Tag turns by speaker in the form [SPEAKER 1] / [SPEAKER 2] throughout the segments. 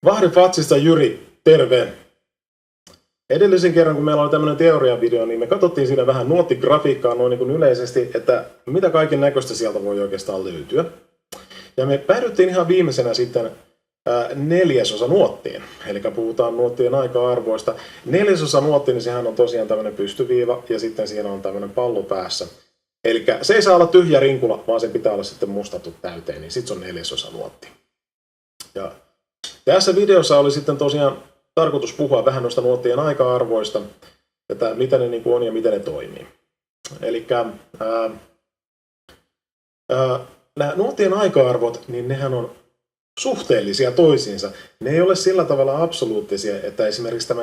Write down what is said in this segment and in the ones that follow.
[SPEAKER 1] Vahri Fatsista Jyri, terve! Edellisen kerran, kun meillä oli tämmöinen teoriavideo, niin me katsottiin siinä vähän nuottigrafiikkaa noin niin kuin yleisesti, että mitä kaiken näköistä sieltä voi oikeastaan löytyä. Ja me päädyttiin ihan viimeisenä sitten neljäsosa nuottiin. Eli puhutaan nuottien aika-arvoista. Neljäsosa nuotti, niin sehän on tosiaan tämmöinen pystyviiva ja sitten siinä on tämmöinen pallo päässä. Eli se ei saa olla tyhjä rinkula, vaan se pitää olla sitten mustattu täyteen, niin sitten se on neljäsosa nuotti. Ja tässä videossa oli sitten tosiaan tarkoitus puhua vähän noista nuottien aika-arvoista, että mitä ne niin kuin on ja miten ne toimii. Eli nämä nuottien aika-arvot, niin nehän on suhteellisia toisiinsa. Ne ei ole sillä tavalla absoluuttisia, että esimerkiksi tämä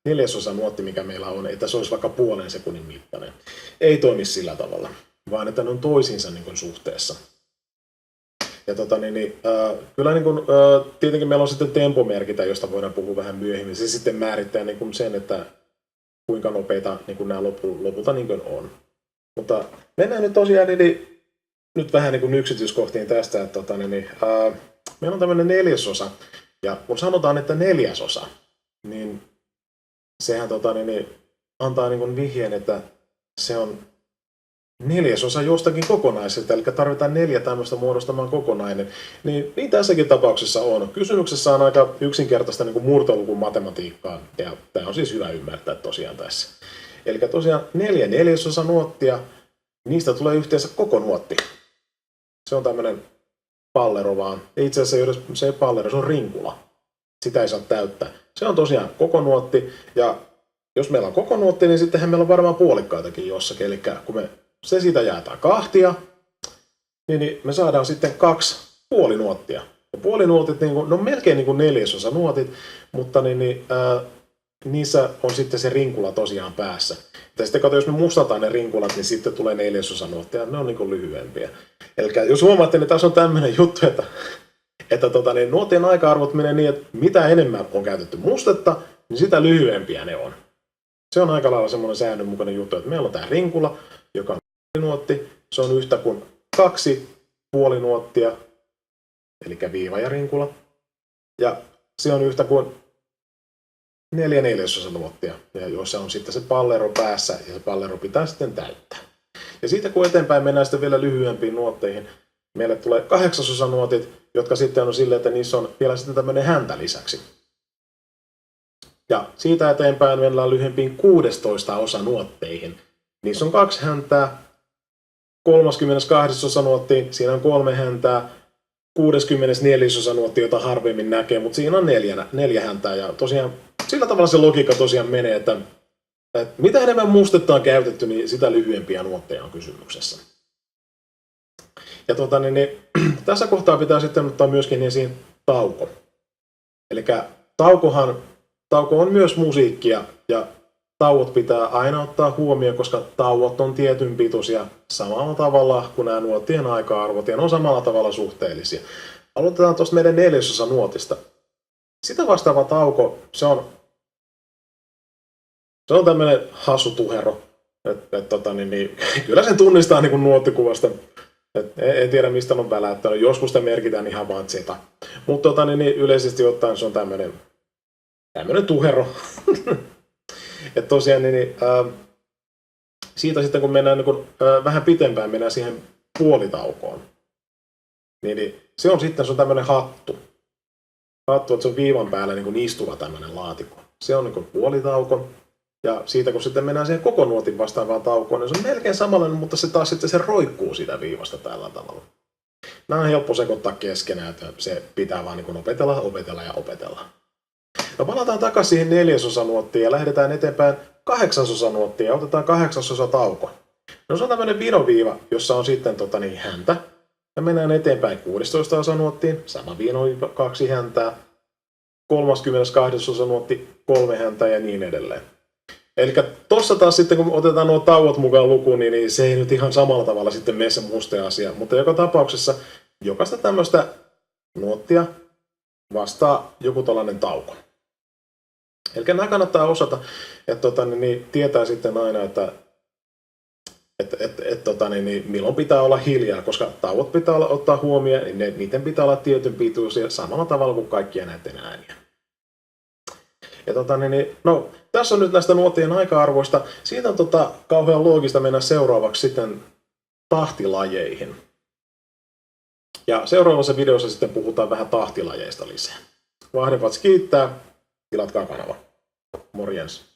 [SPEAKER 1] neljäsosa nuotti, mikä meillä on, että se olisi vaikka puolen sekunnin mittainen. Ei toimi sillä tavalla, vaan että ne on toisiinsa niin kuin suhteessa. Ja kyllä niin kuin, tietenkin meillä on sitten tempomerkintä, josta voidaan puhua vähän myöhemmin. Se sitten määrittää niin kuin sen, että kuinka nopeita niin kuin nämä lopulta niin kuin on. Mutta mennään nyt tosiaan nyt vähän niin kuin yksityiskohtiin tästä. Että meillä on tämmöinen neljäsosa. Ja kun sanotaan, että neljäsosa, niin sehän antaa niin kuin vihjeen, että se on neljäsosa jostakin kokonaisesta, eli tarvitaan 4 tämmöistä muodostamaan kokonainen. Niin tässäkin tapauksessa on. Kysymyksessä on aika yksinkertaista niin kuin murtolukun matematiikkaa, ja tämä on siis hyvä ymmärtää tosiaan tässä. Eli tosiaan 4 neljäsosa nuottia, niistä tulee yhteensä koko nuotti. Se on tämmöinen pallero vaan. Itse asiassa se ei pallero, se on rinkula. Sitä ei saa täyttää. Se on tosiaan koko nuotti, ja jos meillä on koko nuotti, niin sittenhän meillä on varmaan puolikkaitakin jossakin. Eli kun se siitä jaetaan kahtia, niin me saadaan sitten 2 puolinuottia. Ja puolinuotit, ne on melkein niin kuin neljäsosa nuotit, mutta niissä on sitten se rinkula tosiaan päässä. Ja sitten jos me mustataan ne rinkulat, niin sitten tulee neljäsosa nuottia, ne on niin kuin lyhyempiä. Eli jos huomaatte, niin tässä on tämmöinen juttu, että nuottien aika-arvot menee niin, että mitä enemmän on käytetty mustetta, niin sitä lyhyempiä ne on. Se on aika lailla semmoinen säännönmukainen juttu, että meillä on tämä rinkula, joka on puolinuotti, se on yhtä kuin 2 puolinuottia, eli viiva ja rinkula, ja se on yhtä kuin 4 neljäsosa nuottia, ja jossa on sitten se pallero päässä, ja se pallero pitää sitten täyttää. Ja siitä kun eteenpäin mennään sitten vielä lyhyempiin nuotteihin, meille tulee 8 nuotit, jotka sitten on silleen, että niissä on vielä sitten tämmöinen häntä lisäksi. Ja siitä eteenpäin mennään lyhyempiin 16 nuotteihin. Niissä on 2 häntää, 32 nuottiin, siinä on 3 häntää, 64 nuottia, jota harvemmin näkee, mutta siinä on 4 häntää. Ja tosiaan sillä tavalla se logiikka tosiaan menee, että mitä enemmän mustetta on käytetty, niin sitä lyhyempiä nuotteja on kysymyksessä. Ja tässä kohtaa pitää sitten ottaa myöskin esiin tauko. Eli tauko on myös musiikkia, ja tauot pitää aina ottaa huomioon, koska tauot on tietyn pituisia samalla tavalla kuin nämä nuottien aika-arvot, ja ne on samalla tavalla suhteellisia. Aloitetaan tuosta meidän neljäsosa nuotista. Sitä vastaava tauko, se on tämmöinen hassu tuhero. Kyllä sen tunnistaa niin kuin nuottikuvasta. En tiedä mistä on väläyttänyt. Joskus sitä merkitään ihan vaan zeta. Mutta yleisesti ottaen se on tämmöinen tuhero. Et tosiaan siitä sitten kun mennään vähän pitempään, mennään siihen puolitaukoon. Niin se on tämmöinen hattu. Hattu, että se on viivan päällä niin kuin istuva tämmöinen laatikko. Se on niin kuin puolitauko. Ja siitä kun sitten mennään siihen koko nuotin vastaavaan taukoon, niin se on melkein samanlainen, mutta se taas sitten se roikkuu siitä viivasta tällä tavalla. Nämä on helppo sekoittaa keskenään, että se pitää vaan niin kuin opetella. No palataan takaisin siihen neljäsosa nuottiin ja lähdetään eteenpäin 8 nuottiin ja otetaan 8 tauko. No se on tämmöinen vinoviiva, jossa on sitten häntä. Ja mennään eteenpäin 16 nuottiin, sama vinoviiva, 2 häntää. 32 nuotti, 3 häntää ja niin edelleen. Eli tuossa taas sitten kun otetaan nuo tauot mukaan lukuun, niin se ei nyt ihan samalla tavalla sitten mene se musta asia. Mutta joka tapauksessa jokaista tämmöistä nuottia vastaa joku tällainen tauko. Eli nämä kannattaa osata, että tietää sitten aina, että milloin pitää olla hiljaa, koska tauot pitää ottaa huomioon, niiden pitää olla tietyn pituisia samalla tavalla kuin kaikkia näiden ääniä. Ja tässä on nyt näistä nuottien aika-arvoista. Siitä on kauhean loogista mennä seuraavaksi sitten tahtilajeihin. Ja seuraavassa videossa sitten puhutaan vähän tahtilajeista lisää. Vahdevats kiittää, tilatkaa kanava. Morjens.